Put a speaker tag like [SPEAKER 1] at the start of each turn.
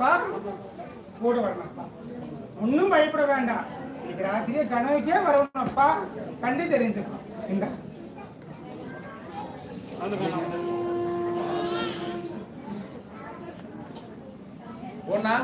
[SPEAKER 1] வரணும்ப்பா, கூட வரணும்ப்பா. ஒன்றும் பயப்பட வேண்டாம். இன்னைக்கு ராத்திரியே கனவுக்கே வரணும்ப்பா. கண்டு தெரிஞ்சுக்கோ. இந்த
[SPEAKER 2] ஒன்னா